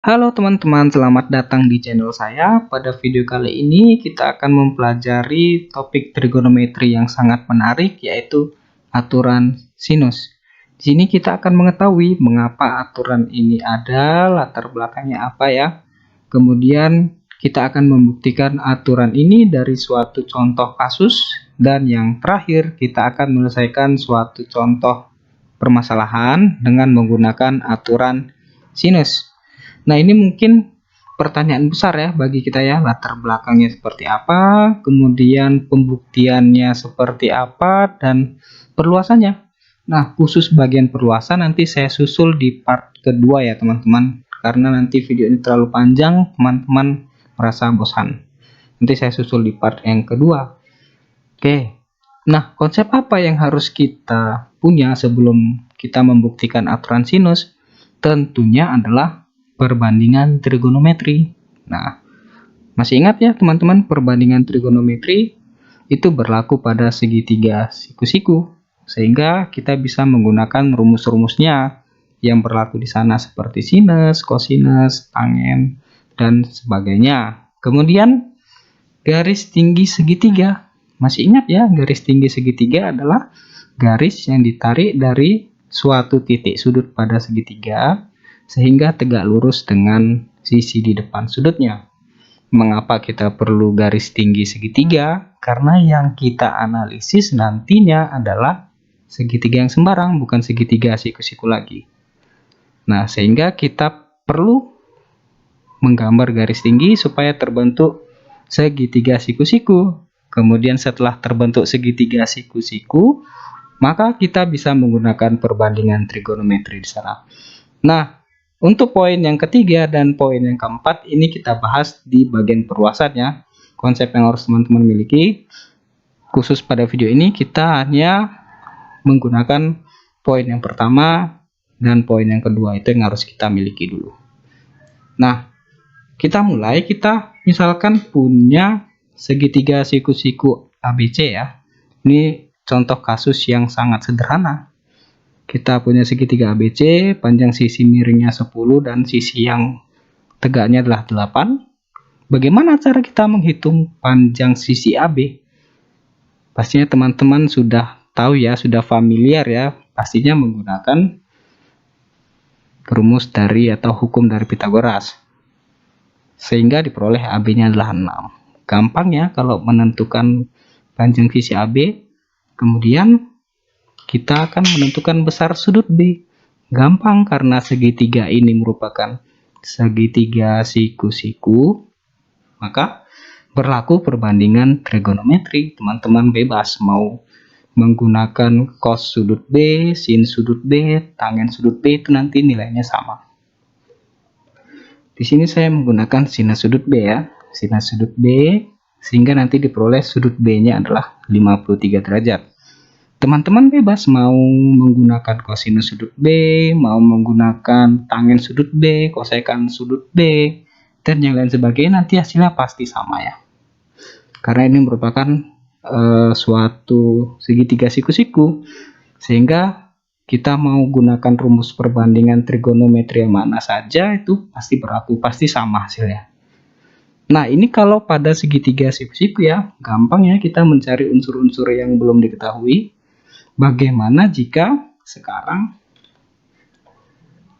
Halo teman-teman, selamat datang di channel saya. Pada video kali ini kita akan mempelajari topik trigonometri yang sangat menarik, yaitu aturan sinus. Di sini kita akan mengetahui mengapa aturan ini ada, latar belakangnya apa ya. Kemudian kita akan membuktikan aturan ini dari suatu contoh kasus, dan yang terakhir kita akan menyelesaikan suatu contoh permasalahan dengan menggunakan aturan sinus. Nah, ini mungkin pertanyaan besar ya bagi kita ya, latar belakangnya seperti apa, kemudian pembuktiannya seperti apa, dan perluasannya. Nah, khusus bagian perluasan nanti saya susul di part kedua ya teman-teman, karena nanti video ini terlalu panjang, teman-teman merasa bosan. Nanti saya susul di part yang kedua. Oke, nah konsep apa yang harus kita punya sebelum kita membuktikan aturan sinus? Tentunya adalah perbandingan trigonometri. Nah, masih ingat ya teman-teman, perbandingan trigonometri itu berlaku pada segitiga siku-siku, sehingga kita bisa menggunakan rumus-rumusnya yang berlaku di sana seperti sinus, kosinus, tangen, dan sebagainya. Kemudian garis tinggi segitiga. Masih ingat ya, garis tinggi segitiga adalah garis yang ditarik dari suatu titik sudut pada segitiga sehingga tegak lurus dengan sisi di depan sudutnya. Mengapa kita perlu garis tinggi segitiga? Karena yang kita analisis nantinya adalah segitiga yang sembarang, bukan segitiga siku-siku lagi. Nah, sehingga kita perlu menggambar garis tinggi supaya terbentuk segitiga siku-siku. Kemudian setelah terbentuk segitiga siku-siku, maka kita bisa menggunakan perbandingan trigonometri di sana. Nah, untuk poin yang ketiga dan poin yang keempat ini kita bahas di bagian perluasannya. Konsep yang harus teman-teman miliki. Khusus pada video ini kita hanya menggunakan poin yang pertama dan poin yang kedua, itu yang harus kita miliki dulu. Nah, kita misalkan punya segitiga siku-siku ABC ya. Ini contoh kasus yang sangat sederhana. Kita punya segitiga ABC, panjang sisi miringnya 10 dan sisi yang tegaknya adalah 8. Bagaimana cara kita menghitung panjang sisi AB? Pastinya teman-teman sudah tahu ya, sudah familiar ya, pastinya menggunakan rumus dari atau hukum dari Pythagoras. Sehingga diperoleh AB-nya adalah 6. Gampang ya kalau menentukan panjang sisi AB. Kemudian kita akan menentukan besar sudut B. Gampang karena segitiga ini merupakan segitiga siku-siku, maka berlaku perbandingan trigonometri. Teman-teman bebas mau menggunakan cos sudut B, sin sudut B, tangen sudut B, itu nanti nilainya sama. Di sini saya menggunakan sinus sudut B ya, sinus sudut B, sehingga nanti diperoleh sudut B-nya adalah 53 derajat. Teman-teman bebas mau menggunakan kosinus sudut B, mau menggunakan tangen sudut B, kosekan sudut B, dan yang lain sebagainya, nanti hasilnya pasti sama ya. Karena ini merupakan suatu segitiga siku-siku, sehingga kita mau gunakan rumus perbandingan trigonometri yang mana saja itu pasti berlaku, pasti sama hasilnya. Nah, ini kalau pada segitiga siku-siku ya, gampang ya kita mencari unsur-unsur yang belum diketahui. Bagaimana jika sekarang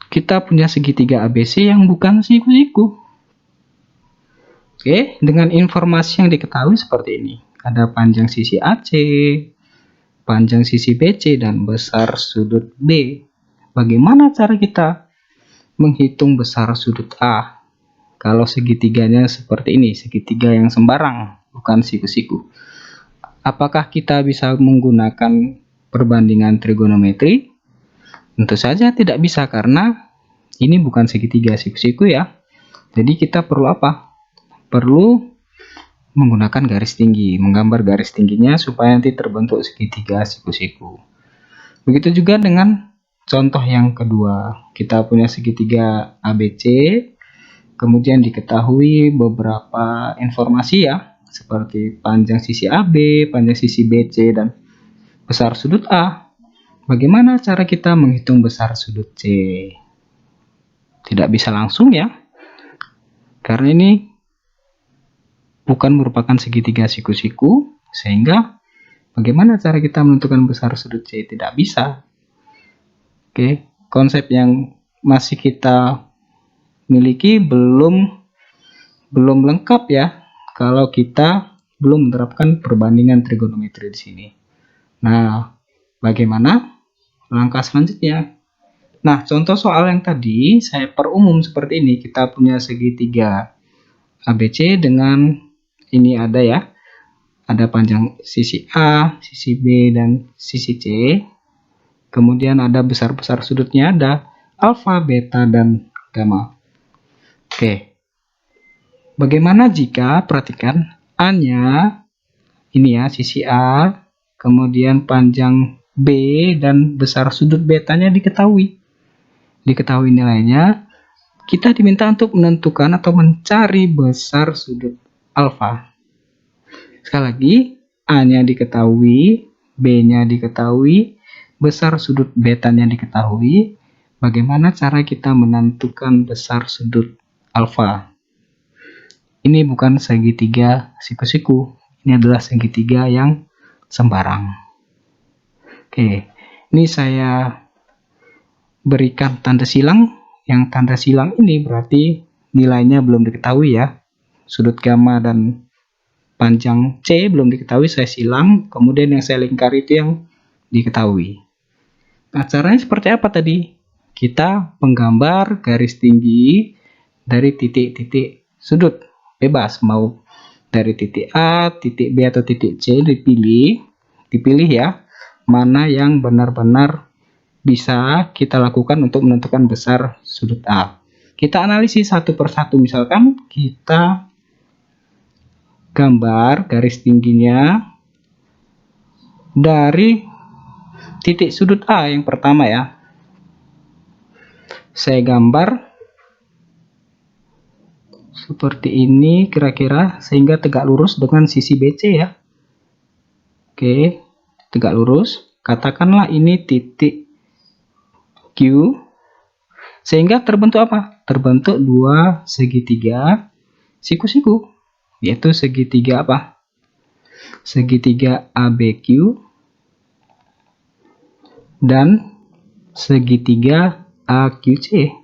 kita punya segitiga ABC yang bukan siku-siku? Oke, dengan informasi yang diketahui seperti ini. Ada panjang sisi AC, panjang sisi BC, dan besar sudut B. Bagaimana cara kita menghitung besar sudut A? Kalau segitiganya seperti ini, segitiga yang sembarang, bukan siku-siku. Apakah kita bisa menggunakan perbandingan trigonometri? Tentu saja tidak bisa karena ini bukan segitiga siku-siku ya. Jadi kita perlu apa? Perlu menggunakan garis tinggi, menggambar garis tingginya supaya nanti terbentuk segitiga siku-siku. Begitu juga dengan contoh yang kedua. Kita punya segitiga ABC, kemudian diketahui beberapa informasi ya, seperti panjang sisi AB, panjang sisi BC, dan besar sudut A. Bagaimana cara kita menghitung besar sudut C? Tidak bisa langsung ya. karena ini bukan merupakan segitiga siku-siku, sehingga bagaimana cara kita menentukan besar sudut C? Tidak bisa. Oke, konsep yang masih kita miliki belum lengkap ya, kalau kita belum menerapkan perbandingan trigonometri di sini. Nah, bagaimana langkah selanjutnya? Nah, contoh soal yang tadi saya perumum seperti ini. Kita punya segitiga ABC dengan ini ada ya. Ada panjang sisi A, sisi B, dan sisi C. Kemudian ada besar-besar sudutnya, ada alfa, beta, dan gamma. Oke. Bagaimana jika, perhatikan, A-nya ini ya, sisi A, kemudian panjang B, dan besar sudut betanya diketahui. Diketahui nilainya, kita diminta untuk menentukan atau mencari besar sudut alfa. Sekali lagi, A-nya diketahui, B-nya diketahui, besar sudut betanya diketahui. Bagaimana cara kita menentukan besar sudut alfa? Ini bukan segitiga siku-siku, ini adalah segitiga yang sembarang. Oke, ini saya berikan tanda silang. Yang tanda silang ini berarti nilainya belum diketahui ya. Sudut gamma dan panjang C belum diketahui, saya silang. Kemudian yang saya lingkari itu yang diketahui. Nah, caranya seperti apa tadi? Kita menggambar garis tinggi dari titik-titik sudut. Bebas, mau dari titik A, titik B, atau titik C, dipilih ya, mana yang benar-benar bisa kita lakukan untuk menentukan besar sudut A. Kita analisis satu persatu. Misalkan kita gambar garis tingginya dari titik sudut A yang pertama ya. Saya gambar seperti ini kira-kira, sehingga tegak lurus dengan sisi BC ya. Oke, tegak lurus. Katakanlah ini titik Q, sehingga terbentuk apa? Terbentuk dua segitiga siku-siku, yaitu segitiga apa? Segitiga ABQ dan segitiga AQC.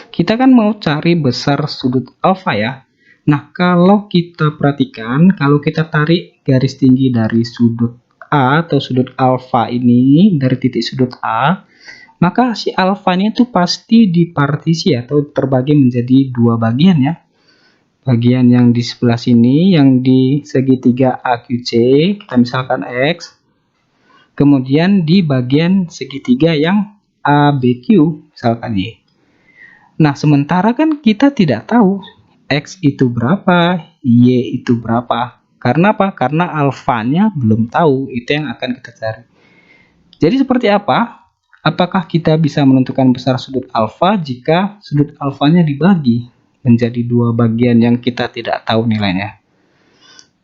Kita kan mau cari besar sudut alfa ya. Nah, kalau kita perhatikan, kalau kita tarik garis tinggi dari sudut A atau sudut alfa ini, dari titik sudut A, maka si alfanya itu pasti dipartisi atau terbagi menjadi dua bagian ya. Bagian yang di sebelah sini, yang di segitiga AQC, kita misalkan X. Kemudian di bagian segitiga yang ABQ, misalkan Y. Nah, sementara kan kita tidak tahu X itu berapa, Y itu berapa. Karena apa? Karena alfanya belum tahu, itu yang akan kita cari. Jadi seperti apa? Apakah kita bisa menentukan besar sudut alfa jika sudut alfanya dibagi menjadi dua bagian yang kita tidak tahu nilainya?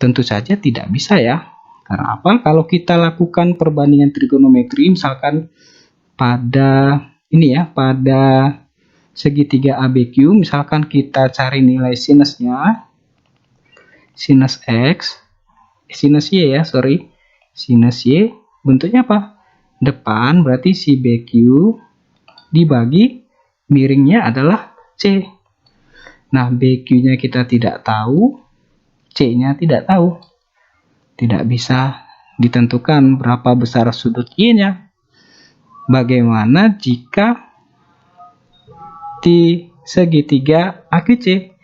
Tentu saja tidak bisa ya. Karena apa? Kalau kita lakukan perbandingan trigonometri, misalkan pada ini ya, pada segitiga ABQ, misalkan kita cari nilai sinusnya, sinus X, sinus Y ya, sinus Y, bentuknya apa? Depan, berarti si BQ dibagi miringnya adalah C. Nah, BQ-nya kita tidak tahu, C-nya tidak tahu. Tidak bisa ditentukan berapa besar sudut Y-nya. Bagaimana jika di segitiga AQC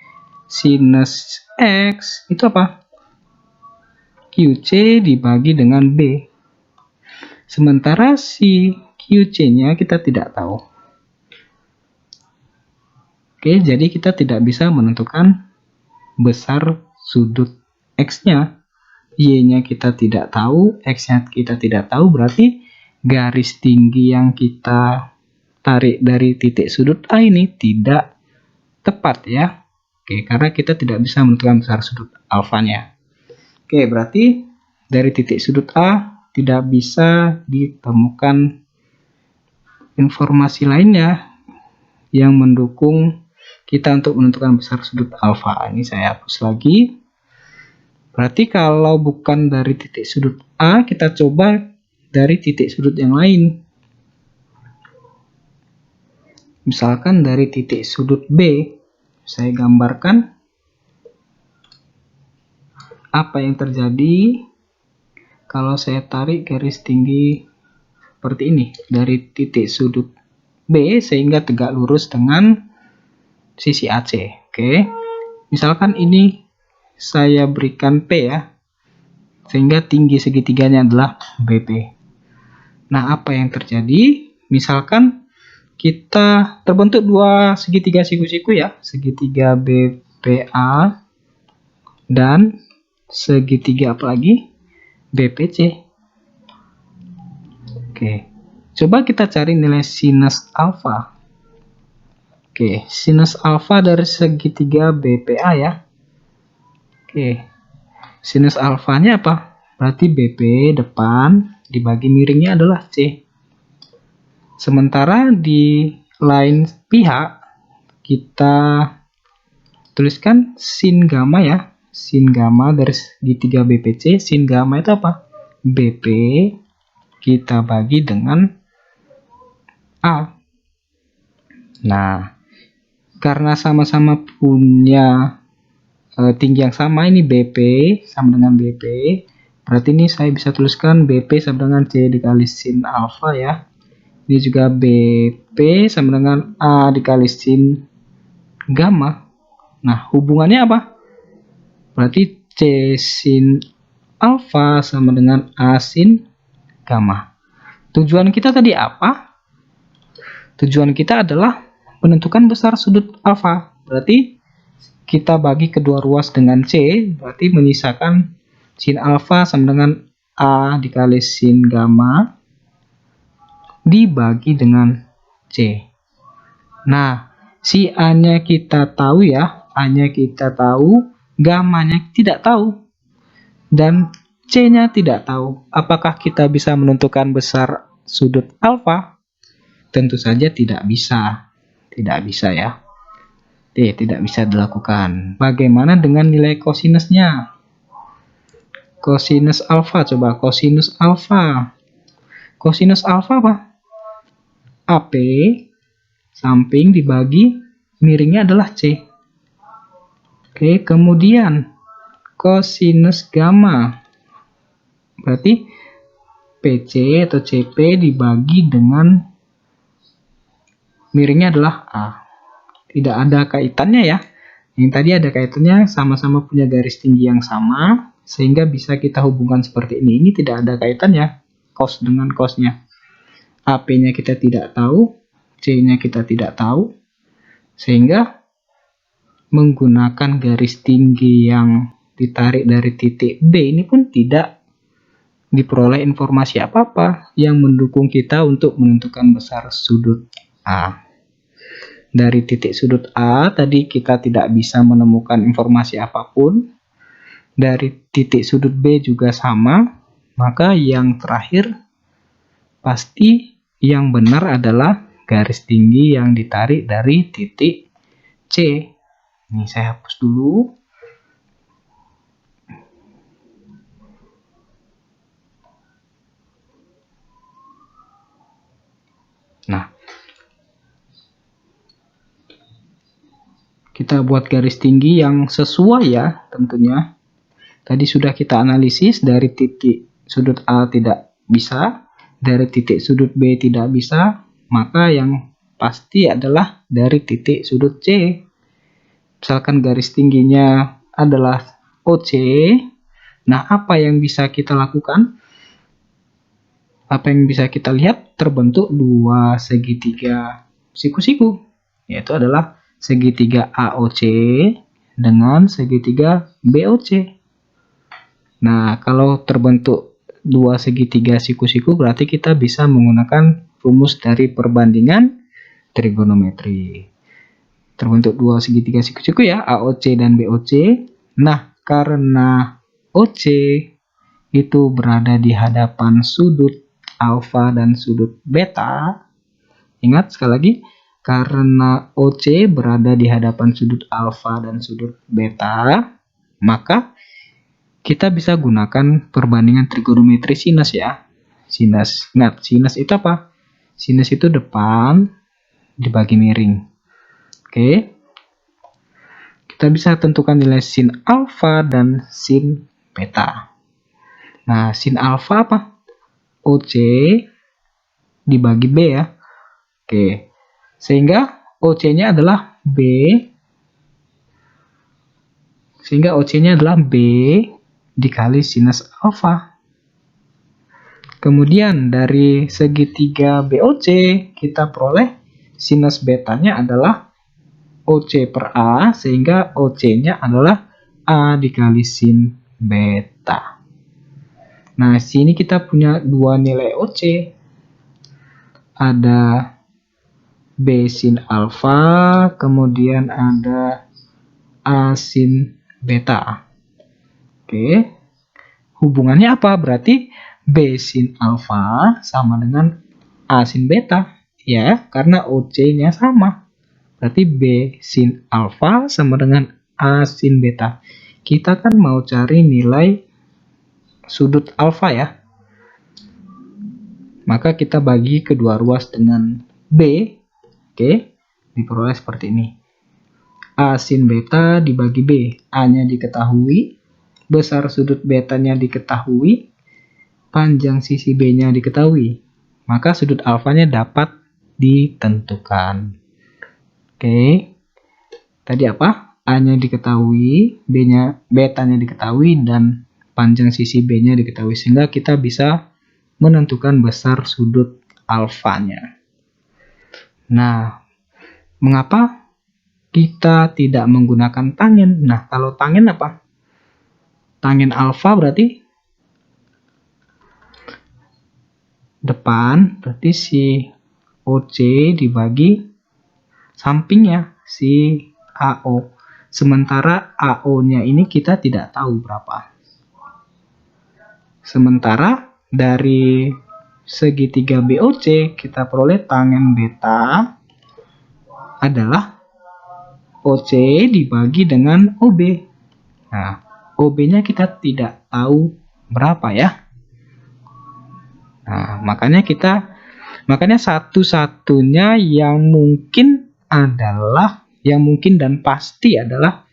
sinus X itu apa? QC dibagi dengan B. Sementara si QC-nya kita tidak tahu. Oke, jadi kita tidak bisa menentukan besar sudut X-nya. Y-nya kita tidak tahu, X-nya kita tidak tahu, berarti garis tinggi yang kita tarik dari titik sudut A ini tidak tepat ya. Oke, karena kita tidak bisa menentukan besar sudut alfanya. Oke, berarti dari titik sudut A tidak bisa ditemukan informasi lainnya. yang mendukung kita untuk menentukan besar sudut alfa. Ini saya hapus lagi. Berarti kalau bukan dari titik sudut A, kita coba dari titik sudut yang lain. Misalkan dari titik sudut B, saya gambarkan apa yang terjadi kalau saya tarik garis tinggi seperti ini dari titik sudut B sehingga tegak lurus dengan sisi AC. Oke. Misalkan ini saya berikan P ya, sehingga tinggi segitiganya adalah BP. Nah, apa yang terjadi? Misalkan kita terbentuk dua segitiga siku-siku ya, segitiga BPA dan segitiga apa lagi? BPC. Oke, coba kita cari nilai sinus alfa. Oke, sinus alfa dari segitiga BPA ya. Oke, sinus alfanya apa? Berarti BP depan dibagi miringnya adalah C. Sementara di lain pihak kita tuliskan sin gamma ya. Sin gamma dari segitiga BPC, sin gamma itu apa? BP kita bagi dengan A. Nah, karena sama-sama punya tinggi yang sama, ini BP sama dengan BP, berarti ini saya bisa tuliskan BP sama dengan C dikali sin alfa ya. Ini juga BP sama dengan A dikali sin gamma. Nah, hubungannya apa? Berarti C sin alfa sama dengan A sin gamma. Tujuan kita tadi apa? Tujuan kita adalah menentukan besar sudut alfa. Berarti kita bagi kedua ruas dengan C, berarti menyisakan sin alfa sama dengan A dikali sin gamma dibagi dengan C. Nah, si A-nya kita tahu ya, A-nya kita tahu, gamma-nya tidak tahu, dan C-nya tidak tahu. Apakah kita bisa menentukan besar sudut alfa? Tentu saja tidak bisa. Tidak bisa ya. Tidak bisa dilakukan. Bagaimana dengan nilai kosinusnya? Kosinus alfa, coba kosinus alfa. Kosinus alfa apa? AP samping dibagi miringnya adalah C. Oke, kemudian kosinus gamma. Berarti PC atau CP dibagi dengan miringnya adalah A. Tidak ada kaitannya ya. Yang tadi ada kaitannya, sama-sama punya garis tinggi yang sama, sehingga bisa kita hubungkan seperti ini. Ini tidak ada kaitannya, cos dengan cosnya. AP-nya kita tidak tahu, C-nya kita tidak tahu, sehingga menggunakan garis tinggi yang ditarik dari titik B ini pun tidak diperoleh informasi apa-apa yang mendukung kita untuk menentukan besar sudut A. Dari titik sudut A tadi kita tidak bisa menemukan informasi apapun. Dari titik sudut B juga sama. Maka yang terakhir pasti yang benar adalah garis tinggi yang ditarik dari titik C. Ini saya hapus dulu. Nah, kita buat garis tinggi yang sesuai ya tentunya. Tadi sudah kita analisis dari titik sudut A tidak bisa, dari titik sudut B tidak bisa, maka yang pasti adalah dari titik sudut C. Misalkan garis tingginya adalah OC, nah apa yang bisa kita lakukan? Apa yang bisa kita lihat? Terbentuk dua segitiga siku-siku, yaitu adalah segitiga AOC dengan segitiga BOC. Nah, kalau terbentuk dua segitiga siku-siku berarti kita bisa menggunakan rumus dari perbandingan trigonometri. Terbentuk dua segitiga siku-siku ya, AOC dan BOC. Nah, karena OC itu berada di hadapan sudut alfa dan sudut beta, ingat sekali lagi, karena OC berada di hadapan sudut alfa dan sudut beta, maka kita bisa gunakan perbandingan trigonometri sinus ya. Sinus. Nah, sinus itu apa? Sinus itu depan dibagi miring. Oke. Kita bisa tentukan nilai sin alfa dan sin beta. Nah, sin alfa apa? OC dibagi B ya. Oke. Sehingga OC-nya adalah B. Sehingga OC-nya adalah B dikali sinus alfa. Kemudian dari segitiga BOC kita peroleh sinus betanya adalah OC per A, sehingga OC-nya adalah A dikali sin beta. Nah, sini kita punya dua nilai OC. Ada B sin alfa, kemudian ada A sin beta. Oke. Hubungannya apa? Berarti B sin alfa sama dengan A sin beta. Ya, karena OC-nya sama. Berarti B sin alfa sama dengan A sin beta. Kita kan mau cari nilai sudut alfa ya. Maka kita bagi kedua ruas dengan B. Oke, diperoleh seperti ini. A sin beta dibagi B. A-nya diketahui, besar sudut betanya diketahui, panjang sisi B-nya diketahui. Maka sudut alfanya dapat ditentukan. Oke. Tadi apa? A-nya diketahui, betanya diketahui, dan panjang sisi B-nya diketahui. Sehingga kita bisa menentukan besar sudut alfanya. Nah, mengapa kita tidak menggunakan tangen? Nah, kalau tangen apa? Tangen alfa berarti depan, berarti si OC dibagi sampingnya si AO. Sementara AO-nya ini kita tidak tahu berapa. Sementara dari segitiga BOC kita peroleh tangen beta adalah OC dibagi dengan OB. Nah, OB-nya kita tidak tahu berapa ya. Nah, makanya satu-satunya yang mungkin dan pasti adalah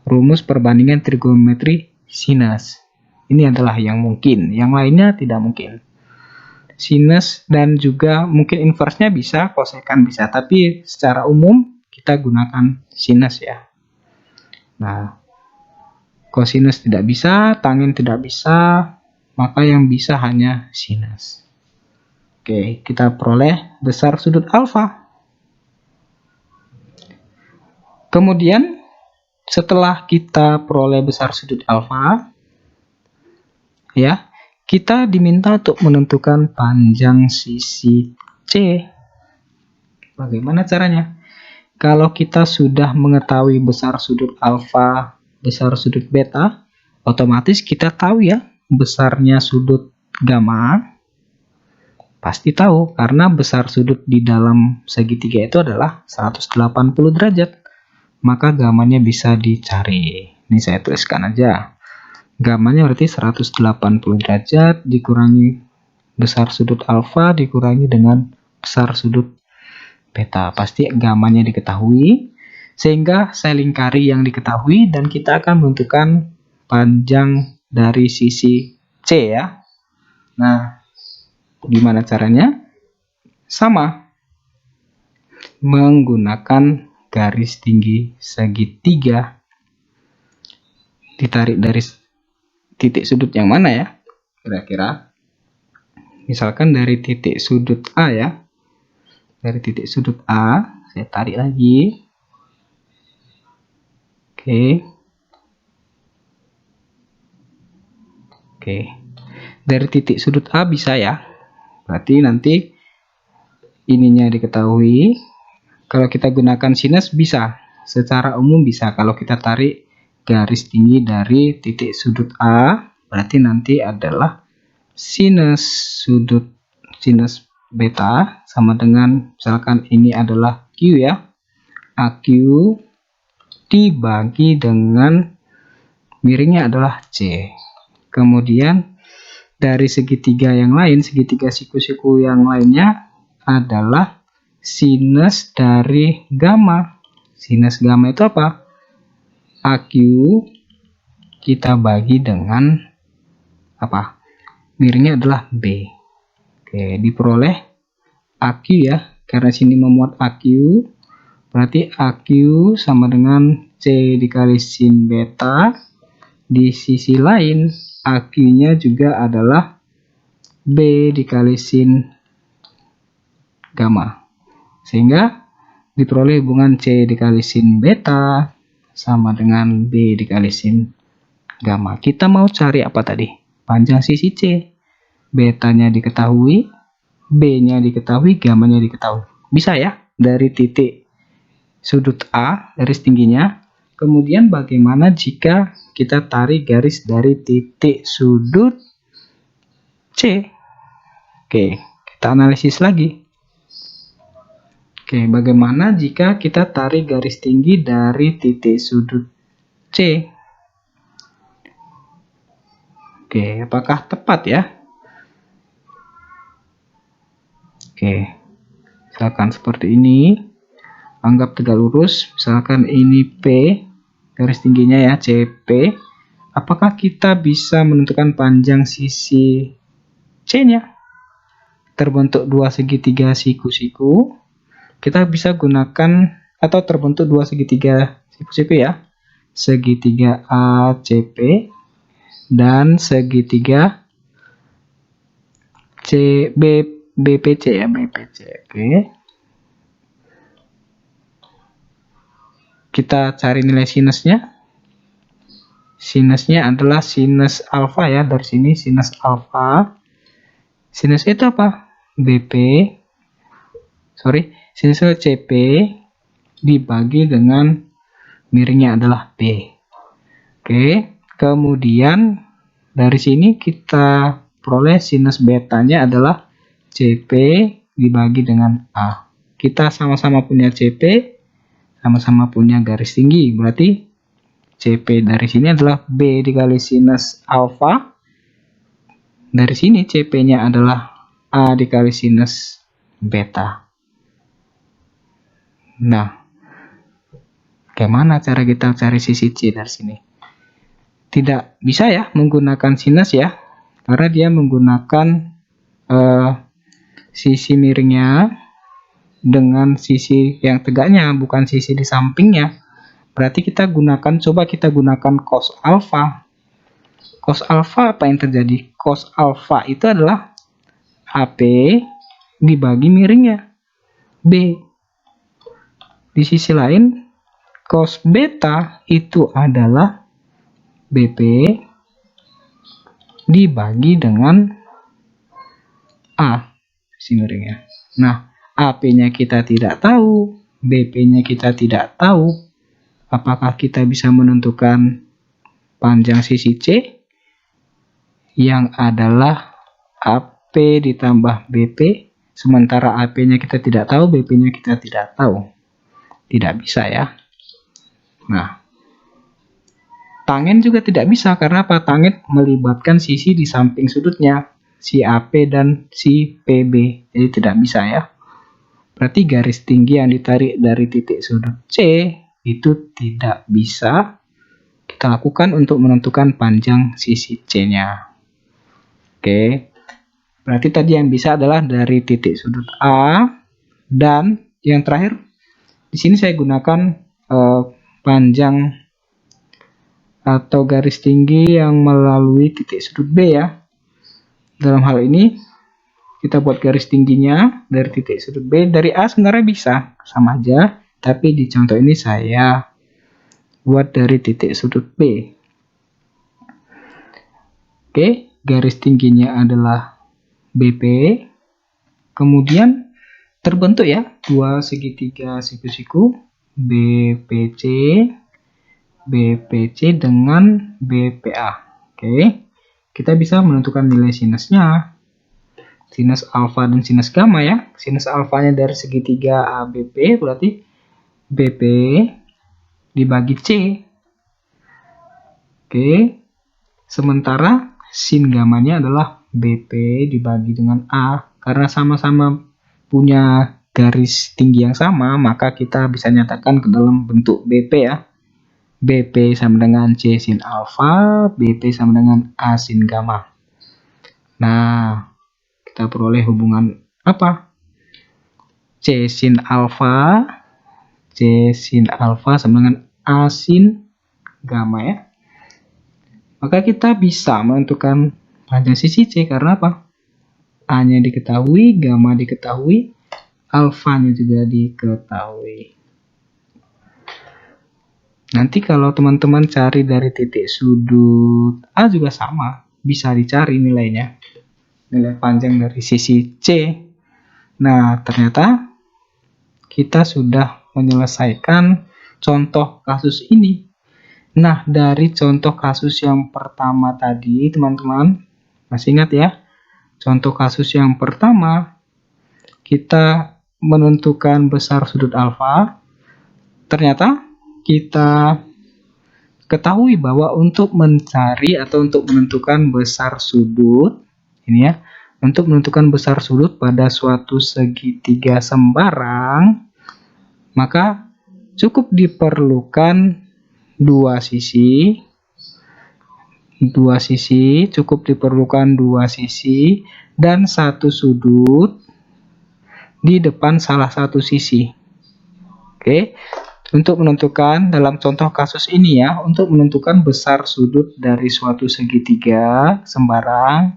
rumus perbandingan trigonometri sinus. Ini adalah yang mungkin, yang lainnya tidak mungkin. Sinus dan juga mungkin inversnya bisa, kosekan bisa, tapi secara umum kita gunakan sinus ya. Nah, kosinus tidak bisa, tangen tidak bisa, maka yang bisa hanya sinus. Oke, kita peroleh besar sudut alfa. Kemudian setelah kita peroleh besar sudut alfa, ya, kita diminta untuk menentukan panjang sisi C. Bagaimana caranya? Kalau kita sudah mengetahui besar sudut alfa, besar sudut beta, otomatis kita tahu ya besarnya sudut gamma. Pasti tahu karena besar sudut di dalam segitiga itu adalah 180 derajat. Maka gammanya bisa dicari. Ini saya tuliskan aja. Gammanya berarti 180 derajat dikurangi besar sudut alfa dikurangi dengan besar sudut beta. Pasti gammanya diketahui. Sehingga saya lingkari yang diketahui dan kita akan menentukan panjang dari sisi C ya. Nah, gimana caranya? Sama. Menggunakan garis tinggi segitiga. Ditarik dari titik sudut yang mana ya? Kira-kira. Misalkan dari titik sudut A ya. Dari titik sudut A, saya tarik lagi. Oke. Dari titik sudut A bisa ya. Berarti nanti ininya diketahui. Kalau kita gunakan sinus bisa. Secara umum bisa. Kalau kita tarik garis tinggi dari titik sudut A, berarti nanti adalah sinus beta sama dengan misalkan ini adalah AQ ya. AQ dibagi dengan miringnya adalah C. Kemudian dari segitiga yang lain, segitiga siku-siku yang lainnya adalah sinus dari gamma. Sinus gamma itu apa? AQ kita bagi dengan apa? Miringnya adalah B. Oke, diperoleh AQ ya. Karena sini memuat AQ, berarti AQ sama dengan C dikali sin beta. Di sisi lain, AQ-nya juga adalah B dikali sin gamma. Sehingga diperoleh hubungan C dikali sin beta sama dengan B dikali sin gamma. Kita mau cari apa tadi? Panjang sisi C. Betanya diketahui, B-nya diketahui, gamanya diketahui. Bisa ya? Dari titik sudut A, garis tingginya. Kemudian bagaimana jika kita tarik garis dari titik sudut C? Oke, kita analisis lagi. Oke, bagaimana jika kita tarik garis tinggi dari titik sudut C? Oke, apakah tepat ya? Oke, misalkan seperti ini. Anggap tegak lurus, misalkan ini P, garis tingginya ya, CP. Apakah kita bisa menentukan panjang sisi C-nya? Terbentuk dua segitiga siku-siku. Kita bisa gunakan, atau terbentuk dua segitiga siku-siku ya. Segitiga ACP dan segitiga BPC ya, BPC. Oke. Kita cari nilai sinusnya. Sinusnya adalah sinus alfa ya, dari sini sinus alfa. Sinus itu apa? Sinus CP dibagi dengan miringnya adalah B. Oke, kemudian dari sini kita peroleh sinus betanya adalah CP dibagi dengan A. Kita sama-sama punya CP, sama-sama punya garis tinggi, berarti CP dari sini adalah B dikali sinus alfa. Dari sini CP-nya adalah A dikali sinus beta. Nah, bagaimana cara kita cari sisi C dari sini? Tidak bisa ya menggunakan sinus ya, karena dia menggunakan sisi miringnya dengan sisi yang tegaknya, bukan sisi di sampingnya. Berarti coba kita gunakan cos alfa. Cos alfa apa yang terjadi? Cos alfa itu adalah AP dibagi miringnya B. Di sisi lain, cos beta itu adalah BP dibagi dengan A. Sisi miringnya. Nah, AP-nya kita tidak tahu, BP-nya kita tidak tahu. Apakah kita bisa menentukan panjang sisi C yang adalah AP ditambah BP, sementara AP-nya kita tidak tahu, BP-nya kita tidak tahu? Tidak bisa ya. Nah, tangen juga tidak bisa, karena apa? Tangen melibatkan sisi di samping sudutnya, si AP dan si PB, jadi tidak bisa ya. Berarti garis tinggi yang ditarik dari titik sudut C itu tidak bisa kita lakukan untuk menentukan panjang sisi C-nya. Oke, berarti tadi yang bisa adalah dari titik sudut A, dan yang terakhir di sini saya gunakan panjang atau garis tinggi yang melalui titik sudut B ya. Dalam hal ini kita buat garis tingginya dari titik sudut B. Dari A sebenarnya bisa, sama aja. Tapi di contoh ini saya buat dari titik sudut B. Oke, garis tingginya adalah BP. Kemudian terbentuk ya dua segitiga siku-siku BPC dengan BPA. Oke, kita bisa menentukan nilai sinusnya. sinus alfa dan sinus gamma ya. Sinus alfanya dari segitiga ABP berarti BP dibagi C. Oke. Sementara sin gamanya adalah BP dibagi dengan A. Karena sama-sama punya garis tinggi yang sama, maka kita bisa nyatakan ke dalam bentuk BP ya. BP sama dengan C sin alfa, BP sama dengan A sin gamma. Nah, kita peroleh hubungan apa? C sin alfa sama dengan A sin gamma ya. Maka kita bisa menentukan panjang sisi C karena apa? A-nya diketahui, gamma diketahui, alfanya juga diketahui. Nanti kalau teman-teman cari dari titik sudut A juga sama, bisa dicari nilainya. Nilai panjang dari sisi C. Nah, ternyata kita sudah menyelesaikan contoh kasus ini. Nah, dari contoh kasus yang pertama tadi, teman-teman, masih ingat ya? Contoh kasus yang pertama, kita menentukan besar sudut alfa. Ternyata kita ketahui bahwa untuk mencari atau untuk menentukan besar sudut, ini ya, untuk menentukan besar sudut pada suatu segitiga sembarang, maka cukup diperlukan dua sisi, dan satu sudut di depan salah satu sisi. Oke, untuk menentukan dalam contoh kasus ini ya, untuk menentukan besar sudut dari suatu segitiga sembarang,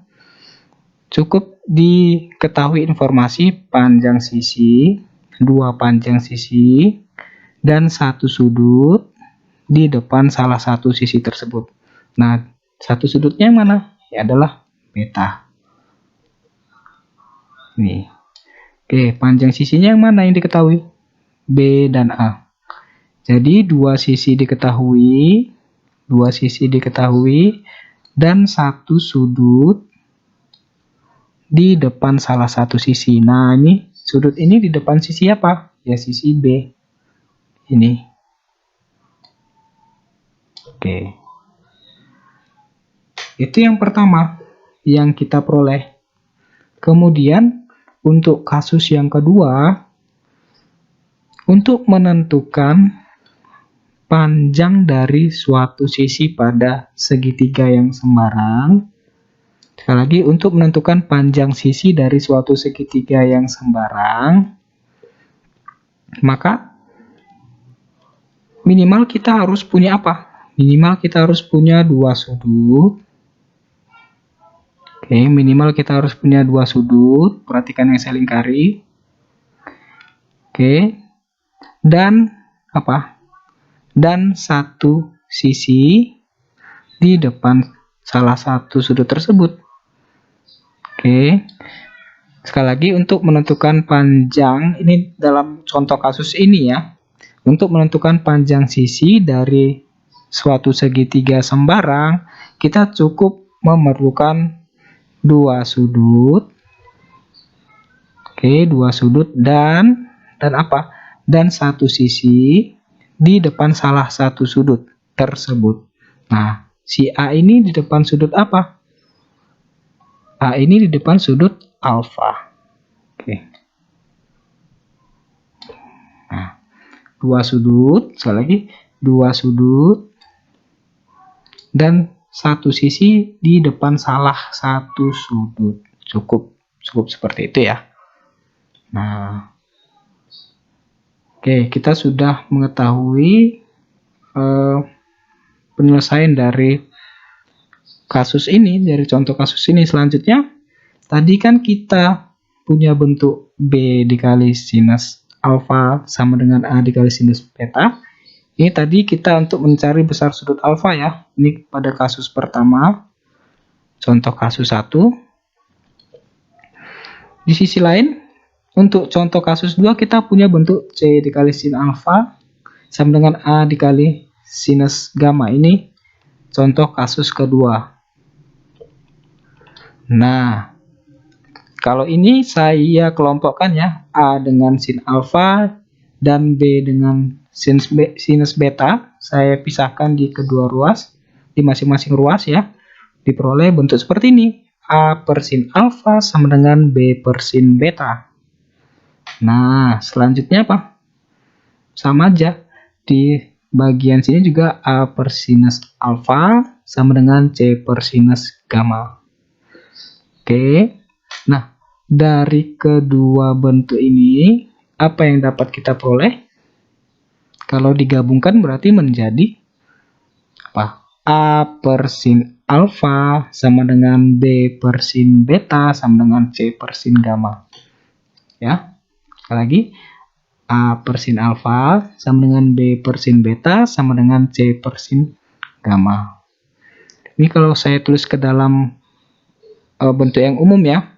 cukup diketahui informasi panjang sisi, dua panjang sisi, dan satu sudut di depan salah satu sisi tersebut. Nah, satu sudutnya yang mana? Ya adalah beta. Nih. Oke, panjang sisinya yang mana yang diketahui? B dan A. Jadi dua sisi diketahui, dan satu sudut di depan salah satu sisi. Nah, ini sudut ini di depan sisi apa? Ya sisi B. Ini. Oke. Itu yang pertama yang kita peroleh. Kemudian untuk kasus yang kedua, untuk menentukan panjang dari suatu sisi pada segitiga yang sembarang. Sekali lagi, untuk menentukan panjang sisi dari suatu segitiga yang sembarang, maka minimal kita harus punya apa? Minimal kita harus punya dua sudut. Oke, minimal kita harus punya dua sudut. Perhatikan yang saya lingkari. Oke. Dan apa? Dan satu sisi di depan salah satu sudut tersebut. Oke. Sekali lagi, untuk menentukan panjang, ini dalam contoh kasus ini ya. Untuk menentukan panjang sisi dari suatu segitiga sembarang, kita cukup memerlukan dua sudut. Oke, dua sudut dan apa? Dan satu sisi di depan salah satu sudut tersebut. Nah, si A ini di depan sudut apa? A ini di depan sudut alfa. Oke. Nah, dua sudut, sekali lagi, dua sudut dan satu sisi di depan salah satu sudut. Cukup seperti itu ya. Nah, oke, kita sudah mengetahui penyelesaian dari kasus ini, dari contoh kasus ini. Selanjutnya, tadi kan kita punya bentuk B dikali sinus alfa sama dengan A dikali sinus beta. Ini tadi kita untuk mencari besar sudut alfa ya. Ini pada kasus pertama, contoh kasus 1. Di sisi lain, untuk contoh kasus 2 kita punya bentuk C dikali sin alfa sama dengan A dikali sinus gamma. Ini contoh kasus kedua. Nah, Kalau ini saya kelompokkan ya, A dengan sin alfa dan B dengan sinus beta. Saya pisahkan di kedua ruas, di masing-masing ruas ya. Diperoleh bentuk seperti ini. A per sin alfa sama dengan B per sin beta. Nah, selanjutnya apa? Sama aja. Di bagian sini juga A per sinus alfa sama dengan C per sinus gamma. Oke. Nah, dari kedua bentuk ini, apa yang dapat kita peroleh? Kalau digabungkan berarti menjadi apa? A per sin alfa sama dengan B per sin beta sama dengan C per sin gamma. Ya, sekali lagi. A per sin alfa sama dengan B per sin beta sama dengan C per sin gamma. Ini kalau saya tulis ke dalam bentuk yang umum ya.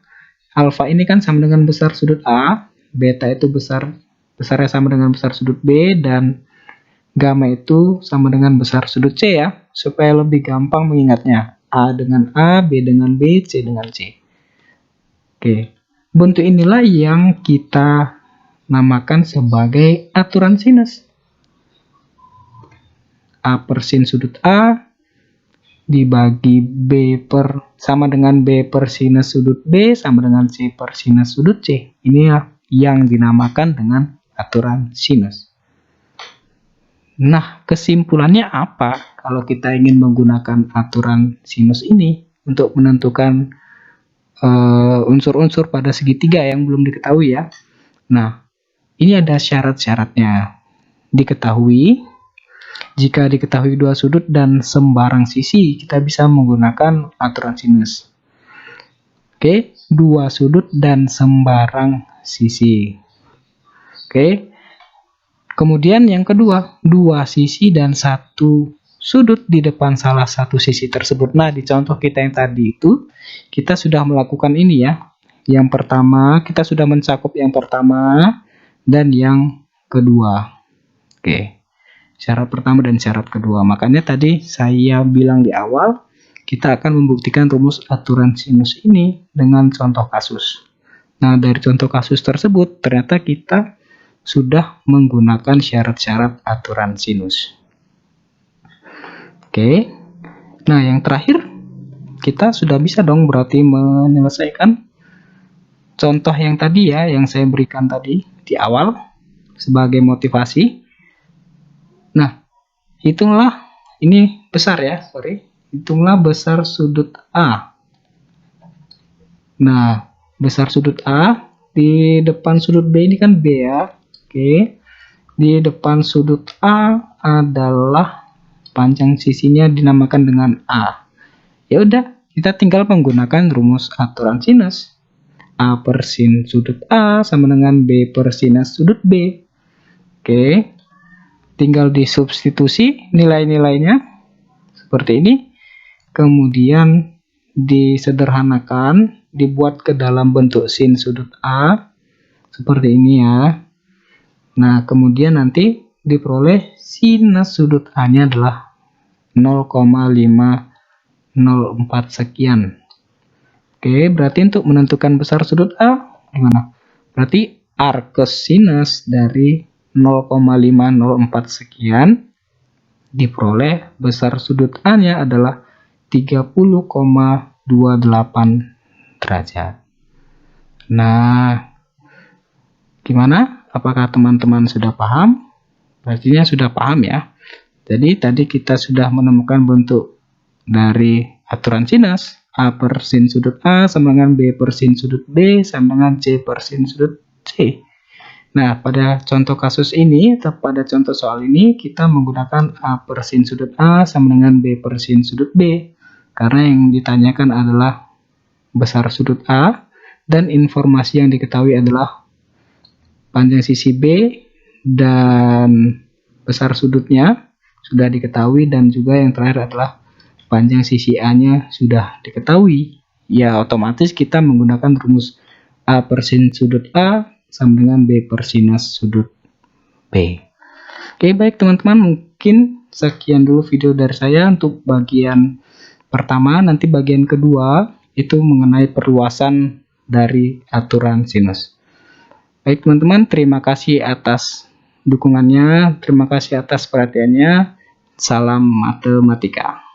Alfa ini kan sama dengan besar sudut A, beta itu besarnya sama dengan besar sudut B, dan gamma itu sama dengan besar sudut C ya, supaya lebih gampang mengingatnya. A dengan A, B dengan B, C dengan C. Oke, bentuk inilah yang kita namakan sebagai aturan sinus. A per sin sudut A dibagi B per sama dengan B per sinus sudut B sama dengan C per sinus sudut C. Ini yang dinamakan dengan aturan sinus. Nah, kesimpulannya apa kalau kita ingin menggunakan aturan sinus ini untuk menentukan unsur-unsur pada segitiga yang belum diketahui ya. Nah, ini ada syarat-syaratnya. Diketahui, jika diketahui dua sudut dan sembarang sisi, kita bisa menggunakan aturan sinus. Oke, dua sudut dan sembarang sisi. Oke. Kemudian yang kedua, dua sisi dan satu sudut di depan salah satu sisi tersebut. Nah, di contoh kita yang tadi itu, kita sudah melakukan ini ya. Yang pertama, kita sudah mencakup yang pertama dan yang kedua. Oke. Syarat pertama dan syarat kedua. Makanya tadi saya bilang di awal, kita akan membuktikan rumus aturan sinus ini dengan contoh kasus. Nah, dari contoh kasus tersebut, ternyata kita sudah menggunakan syarat-syarat aturan sinus. Oke. Nah, yang terakhir, kita sudah bisa dong berarti menyelesaikan contoh yang tadi ya, yang saya berikan tadi di awal sebagai motivasi. Nah, hitunglah, ini besar ya, hitunglah besar sudut A. Nah, besar sudut A di depan sudut B ini kan B ya. Oke. Di depan sudut A adalah panjang sisinya dinamakan dengan A. Ya udah, kita tinggal menggunakan rumus aturan sinus. A per sin sudut A sama dengan B per sinus sudut B. Oke. Tinggal disubstitusi nilai-nilainya seperti ini. Kemudian disederhanakan, dibuat ke dalam bentuk sin sudut A seperti ini ya. Nah, kemudian nanti diperoleh sinus sudut A-nya adalah 0,504 sekian. Oke, berarti untuk menentukan besar sudut A gimana? Berarti arcus sinus dari 0,504 sekian diperoleh besar sudut A-nya adalah 30,28 derajat. Nah, gimana? Apakah teman-teman sudah paham? Pastinya sudah paham ya. Jadi tadi kita sudah menemukan bentuk dari aturan sinus. A per sin sudut A sama dengan B per sin sudut B sama dengan C per sin sudut C. Nah, pada contoh kasus ini atau pada contoh soal ini kita menggunakan A per sin sudut A sama dengan B per sin sudut B. Karena yang ditanyakan adalah besar sudut A dan informasi yang diketahui adalah panjang sisi B dan besar sudutnya sudah diketahui, dan juga yang terakhir adalah panjang sisi A-nya sudah diketahui. Ya, otomatis kita menggunakan rumus A per sin sudut A sama dengan B per sinus sudut B. Oke, baik teman-teman, mungkin sekian dulu video dari saya untuk bagian pertama. Nanti bagian kedua itu mengenai perluasan dari aturan sinus. Baik teman-teman, terima kasih atas dukungannya, terima kasih atas perhatiannya. Salam matematika.